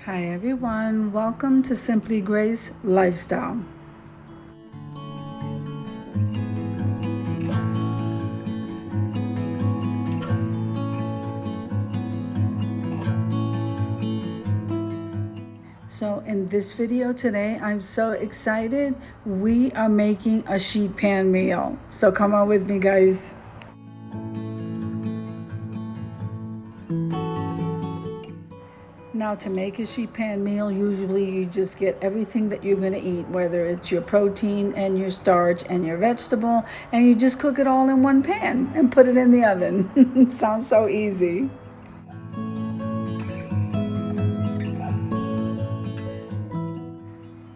Hi everyone, welcome to Simply Grace Lifestyle. So in this video today, I'm so excited. We are making a sheet pan meal. So come on with me, guys. Now, to make a sheet pan meal, usually you just get everything that you're going to eat, whether it's your protein and your starch and your vegetable, and you just cook it all in one pan and put it in the oven. Sounds so easy.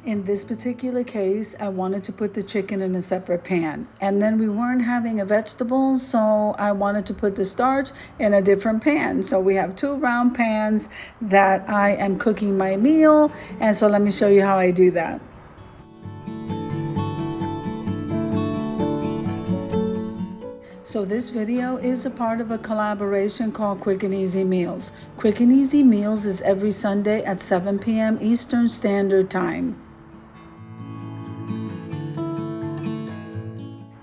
In this particular case, I wanted to put the chicken in a separate pan. And then we weren't having a vegetable, so I wanted to put the starch in a different pan. So we have two round pans that I am cooking my meal. And so let me show you how I do that. So this video is a part of a collaboration called Quick and Easy Meals. Quick and Easy Meals is every Sunday at 7 p.m. Eastern Standard Time.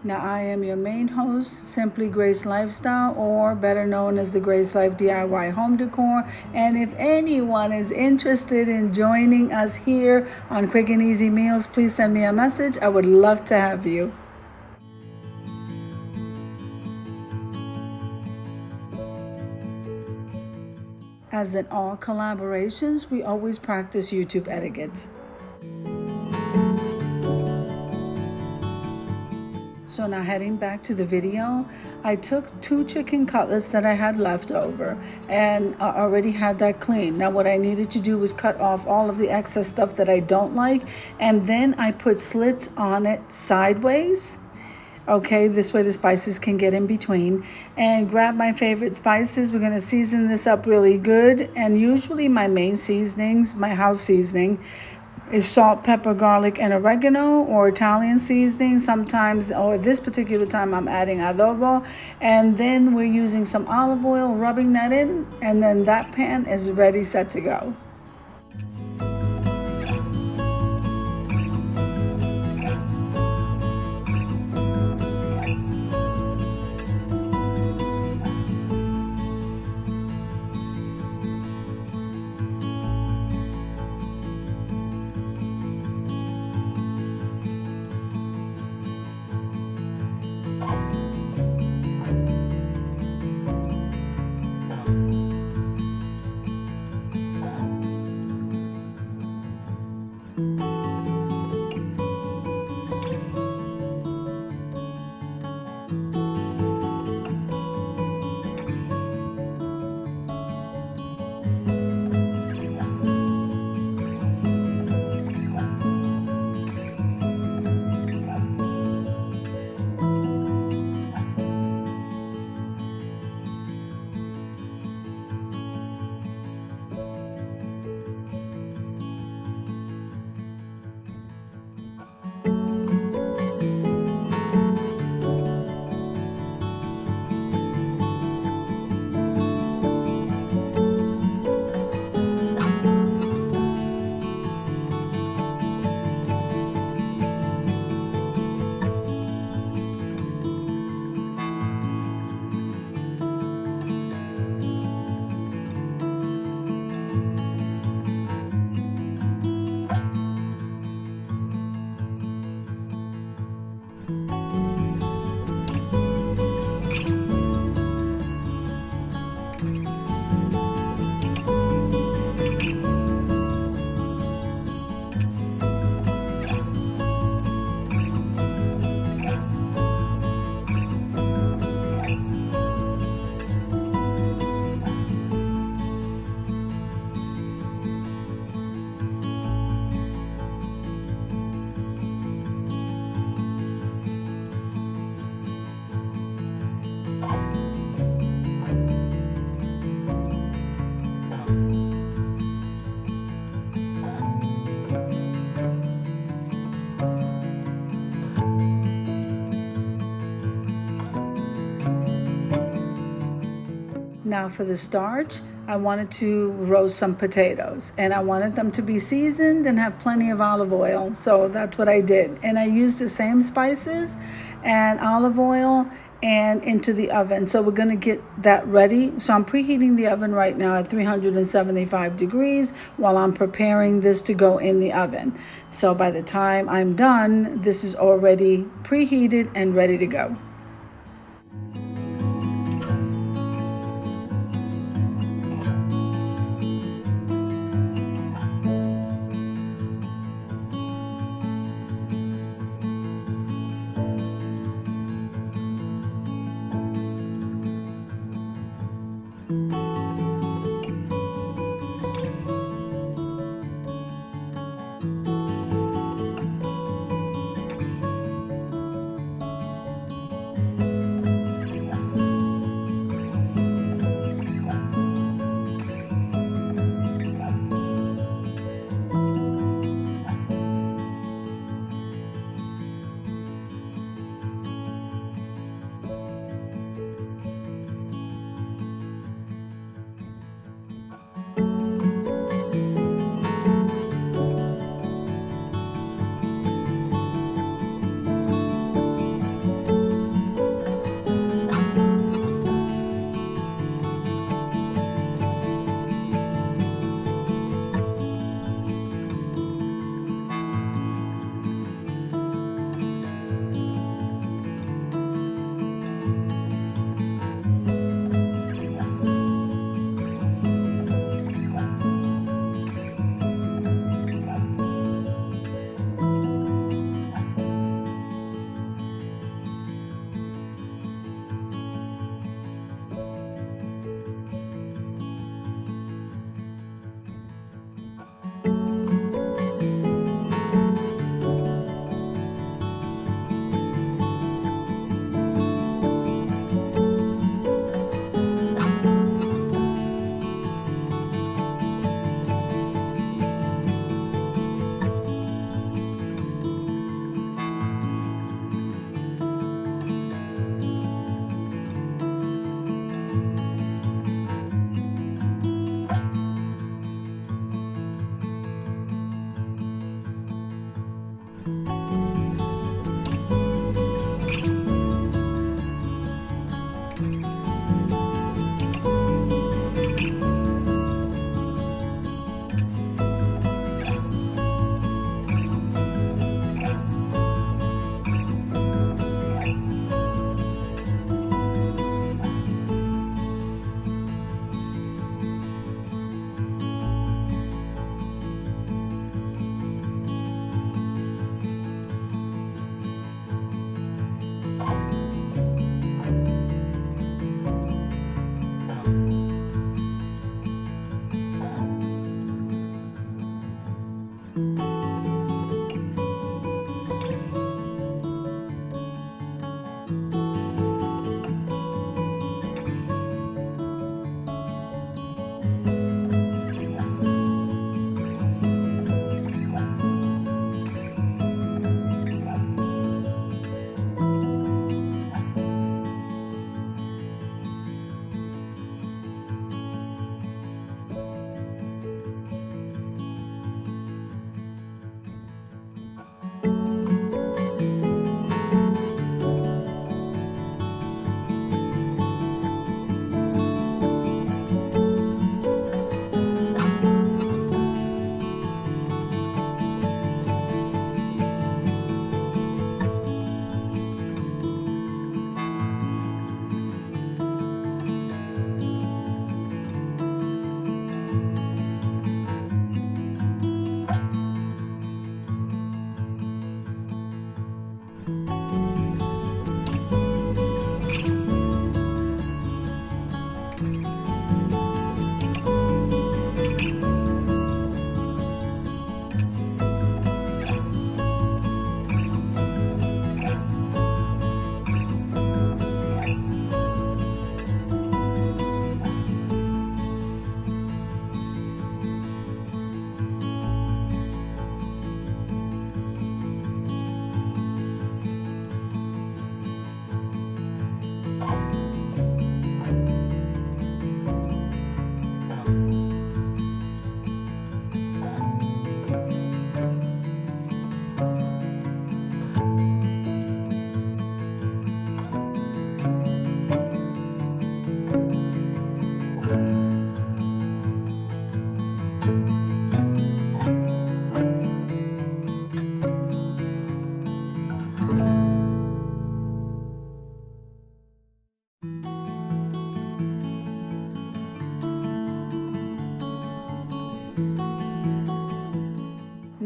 Now, I am your main host, Simply Grace Lifestyle, or better known as the Grace Life DIY Home Decor. And if anyone is interested in joining us here on Quick and Easy Meals, please send me a message. I would love to have you. As in all collaborations, we always practice YouTube etiquette. So now heading back to the video, I took 2 chicken cutlets that I had left over and I already had that clean. Now what I needed to do was cut off all of the excess stuff that I don't like, and then I put slits on it sideways. Okay, this way the spices can get in between. And grab my favorite spices. We're gonna season this up really good. And usually my main seasonings, my house seasoning, is salt, pepper, garlic, and oregano, or Italian seasoning. Sometimes, or this particular time, I'm adding adobo. And then we're using some olive oil, rubbing that in, and then that pan is ready, set to go. Now for the starch, I wanted to roast some potatoes, and I wanted them to be seasoned and have plenty of olive oil. So that's what I did. And I used the same spices and olive oil and into the oven. So we're going to get that ready. So I'm preheating the oven right now at 375 degrees while I'm preparing this to go in the oven. So by the time I'm done, this is already preheated and ready to go.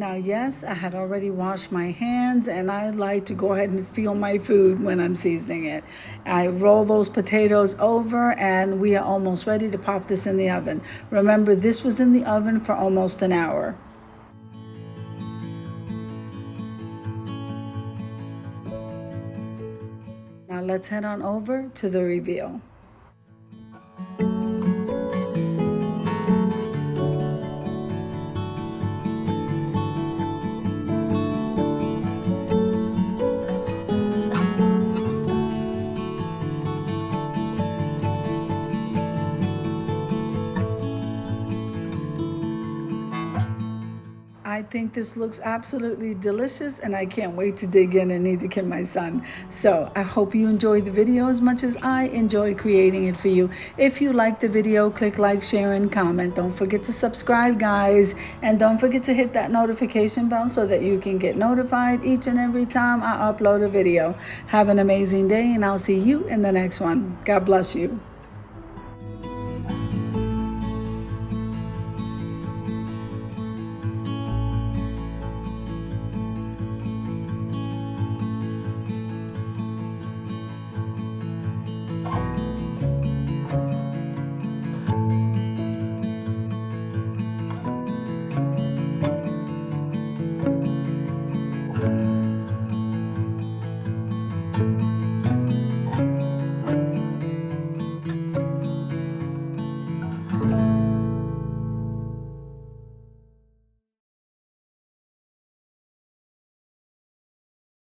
Now, yes, I had already washed my hands, and I like to go ahead and feel my food when I'm seasoning it. I roll those potatoes over, and we are almost ready to pop this in the oven. Remember, this was in the oven for almost an hour. Now let's head on over to the reveal. I think this looks absolutely delicious, and I can't wait to dig in, and neither can my son. So I hope you enjoyed the video as much as I enjoy creating it for you. If you like the video, click like, share, and comment. Don't forget to subscribe, guys, and don't forget to hit that notification bell so that you can get notified each and every time I upload a video. Have an amazing day, and I'll see you in the next one. God bless you.